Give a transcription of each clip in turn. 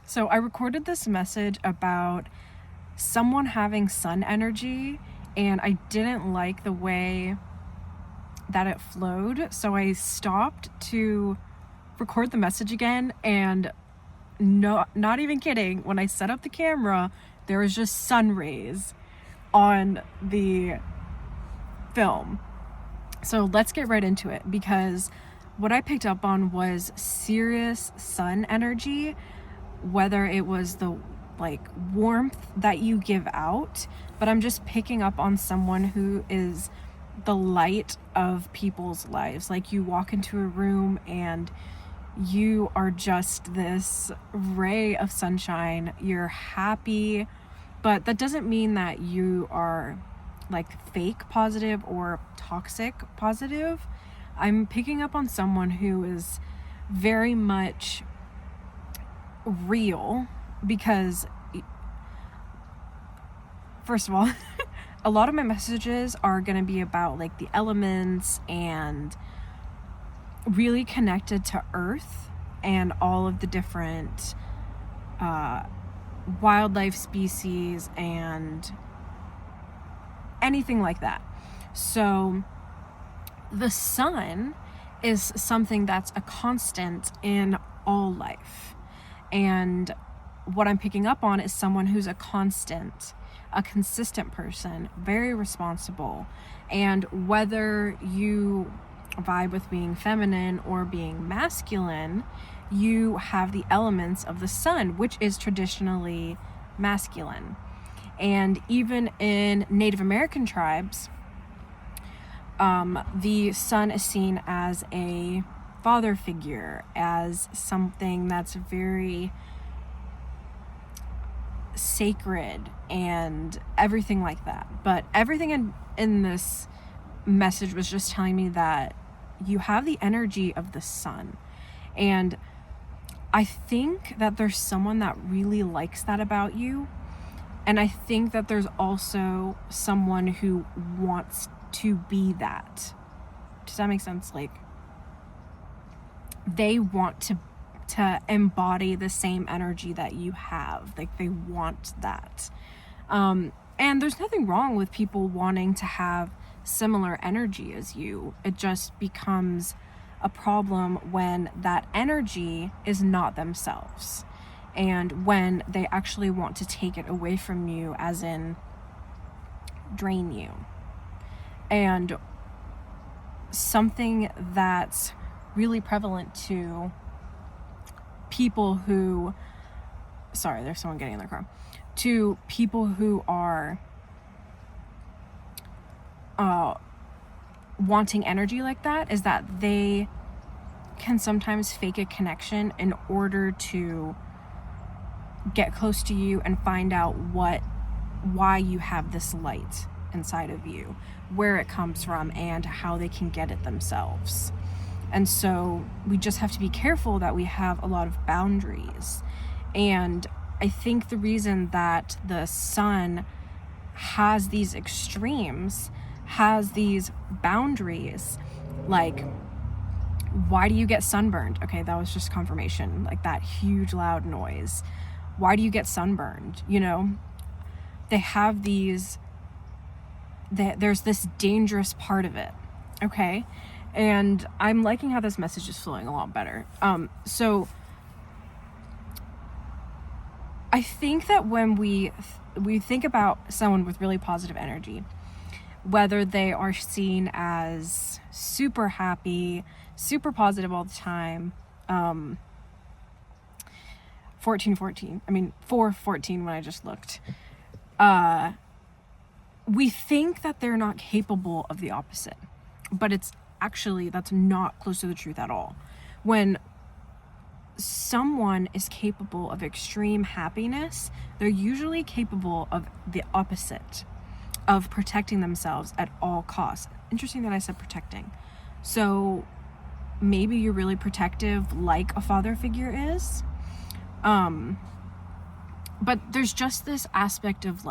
So I recorded this message about someone having sun energy, and I didn't like the way that it flowed. So I stopped to record the message again, and not even kidding, when I set up the camera, there was just sun rays on the film. So let's get right into it, because what I picked up on was serious sun energy, whether it was the warmth that you give out, but I'm just picking up on someone who is the light of people's lives. Like, you walk into a room and you are just this ray of sunshine. You're happy, but that doesn't mean that you are fake positive or toxic positive. I'm picking up on someone who is very much real, because first of all, a lot of my messages are going to be about the elements and really connected to Earth and all of the different wildlife species and anything like that. So the sun is something that's a constant in all life. And what I'm picking up on is someone who's a consistent person, very responsible. And whether you vibe with being feminine or being masculine, you have the elements of the sun, which is traditionally masculine. And even in Native American tribes, the sun is seen as a father figure, as something that's very sacred and everything like that. But everything in this message was just telling me that you have the energy of the sun. And I think that there's someone that really likes that about you. And I think that there's also someone who wants to be that. Does that make sense? They want to embody the same energy that you have. They want that. And there's nothing wrong with people wanting to have similar energy as you. It just becomes a problem when that energy is not themselves, and when they actually want to take it away from you, as in drain you. And something that's really prevalent to people who, sorry, there's someone getting in their car, to people who are wanting energy like that, is that they can sometimes fake a connection in order to get close to you and find out why you have this light inside of you, where it comes from, and how they can get it themselves. And so we just have to be careful that we have a lot of boundaries. And I think the reason that the sun has these extremes, has these boundaries, why do you get sunburned? Okay, that was just confirmation, that huge loud noise. Why do you get sunburned? They have these, there's this dangerous part of it, okay? And I'm liking how this message is flowing a lot better. So I think that when we think about someone with really positive energy, whether they are seen as super happy, super positive all the time, 414 when I just looked, we think that they're not capable of the opposite, but that's not close to the truth at all. When someone is capable of extreme happiness, they're usually capable of the opposite, of protecting themselves at all costs. Interesting that I said protecting. So maybe you're really protective, like a father figure is. But there's just this aspect of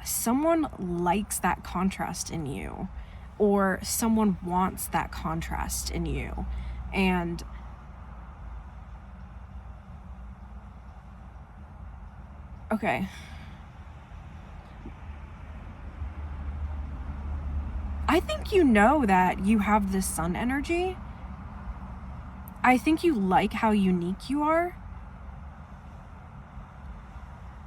someone likes that contrast in you, or someone wants that contrast in you. And Okay. I think you know that you have this sun energy. I think you like how unique you are.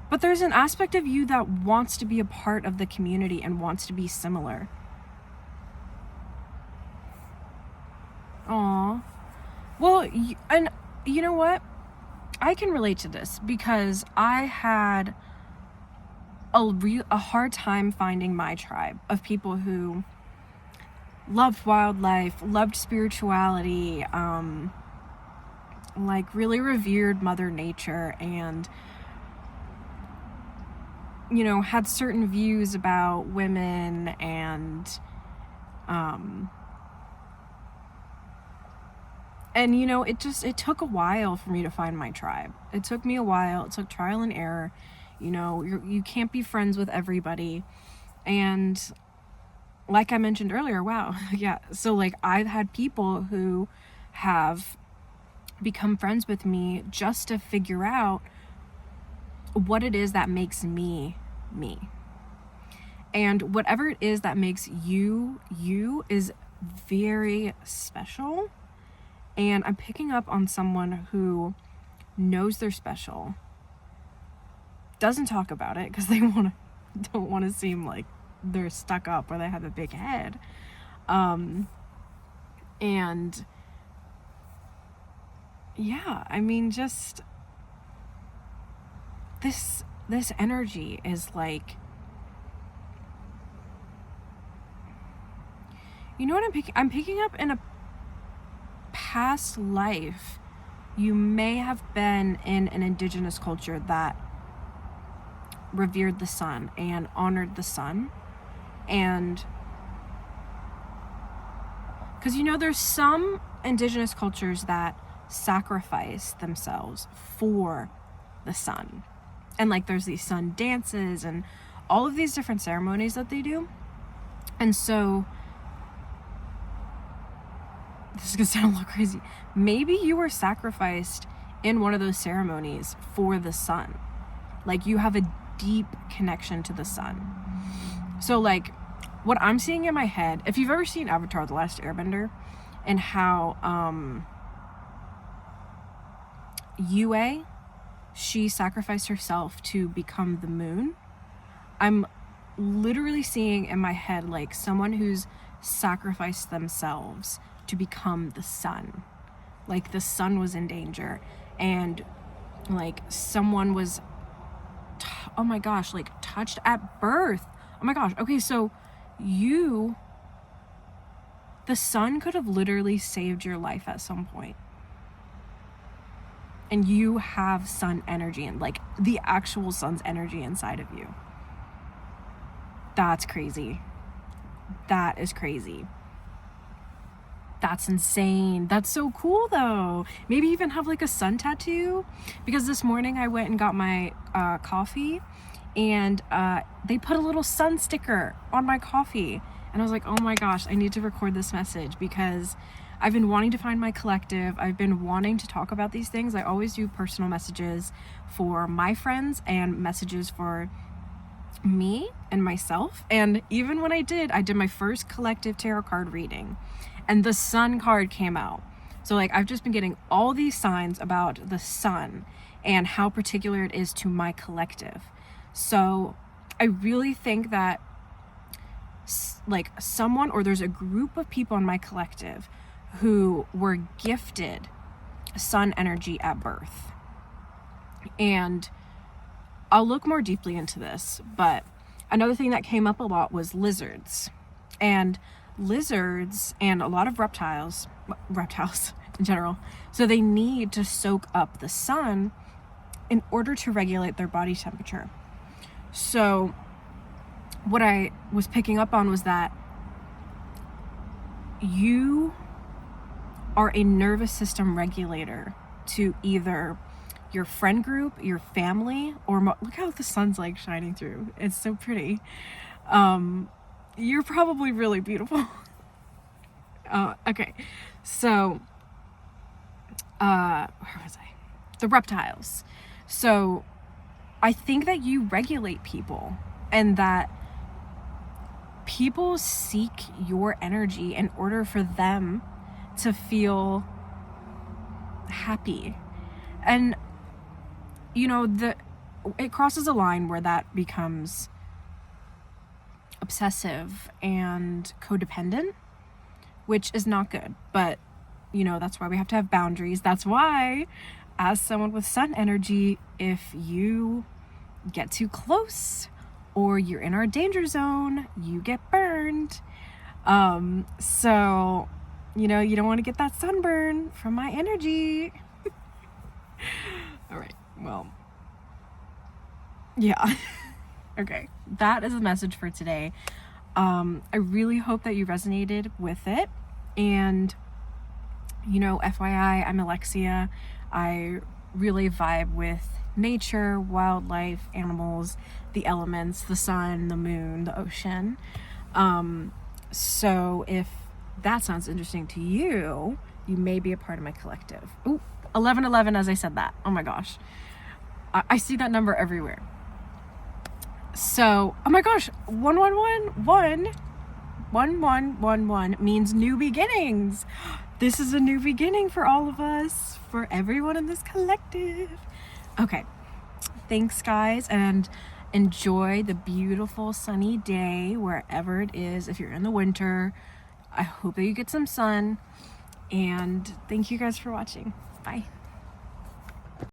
But there's an aspect of you that wants to be a part of the community and wants to be similar. Aw. Well, and you know what? I can relate to this because I had a hard time finding my tribe of people who loved wildlife, loved spirituality, like really revered Mother Nature, and you know, had certain views about women, and you know, it took a while for me to find my tribe. It took me a while. It took trial and error. You know, you can't be friends with everybody. And like I mentioned earlier, wow, yeah. So like I've had people who have become friends with me just to figure out what it is that makes me me. And whatever it is that makes you is very special. And I'm picking up on someone who knows they're special, doesn't talk about it because they don't want to seem like they're stuck up or they have a big head. And yeah, I mean, just this energy is like, you know what I'm picking up in a past life. You may have been in an indigenous culture that revered the sun and honored the sun. And because, you know, there's some indigenous cultures that sacrifice themselves for the sun. And like there's these sun dances and all of these different ceremonies that they do. And so this is gonna sound a little crazy. Maybe you were sacrificed in one of those ceremonies for the sun. Like you have a deep connection to the sun. So like what I'm seeing in my head, if you've ever seen Avatar: The Last Airbender, and how Yue, she sacrificed herself to become the moon, I'm literally seeing in my head like someone who's sacrificed themselves to become the sun. Like the sun was in danger, and like someone was oh my gosh, like touched at birth. Oh my gosh. Okay, so the sun could have literally saved your life at some point. And you have sun energy, and like the actual sun's energy inside of you. That's crazy. That is crazy. That's insane. That's so cool though. Maybe even have like a sun tattoo, because this morning I went and got my coffee, and they put a little sun sticker on my coffee, and I was like, oh my gosh, I need to record this message because I've been wanting to find my collective. I've been wanting to talk about these things. I always do personal messages for my friends and messages for me and myself. And even when I did my first collective tarot card reading, and the sun card came out. So like I've just been getting all these signs about the sun and how particular it is to my collective. So I really think that like someone, or there's a group of people in my collective who were gifted sun energy at birth. And I'll look more deeply into this, but another thing that came up a lot was lizards. And lizards and a lot of reptiles in general, so they need to soak up the sun in order to regulate their body temperature. So what I was picking up on was that you are a nervous system regulator to either your friend group, your family, or look how the sun's like shining through. It's so pretty. You're probably really beautiful. Okay, so where was I? The reptiles. So I think that you regulate people, and that people seek your energy in order for them to feel happy. And you know, it crosses a line where that becomes obsessive and codependent, which is not good. But you know, that's why we have to have boundaries. That's why, as someone with sun energy, if you get too close or you're in our danger zone, you get burned. So, you know, you don't want to get that sunburn from my energy. All right, well, yeah. Okay, that is the message for today. I really hope that you resonated with it. And, you know, FYI, I'm Alexia. I really vibe with nature, wildlife, animals, the elements, the sun, the moon, the ocean. So if that sounds interesting to you, you may be a part of my collective. Ooh, 1111 as I said that. Oh my gosh. I see that number everywhere. So, oh my gosh, 1111 means new beginnings. This is a new beginning for all of us, for everyone in this collective. Okay, thanks guys, and enjoy the beautiful sunny day wherever it is. If you're in the winter, I hope that you get some sun, and thank you guys for watching. Bye.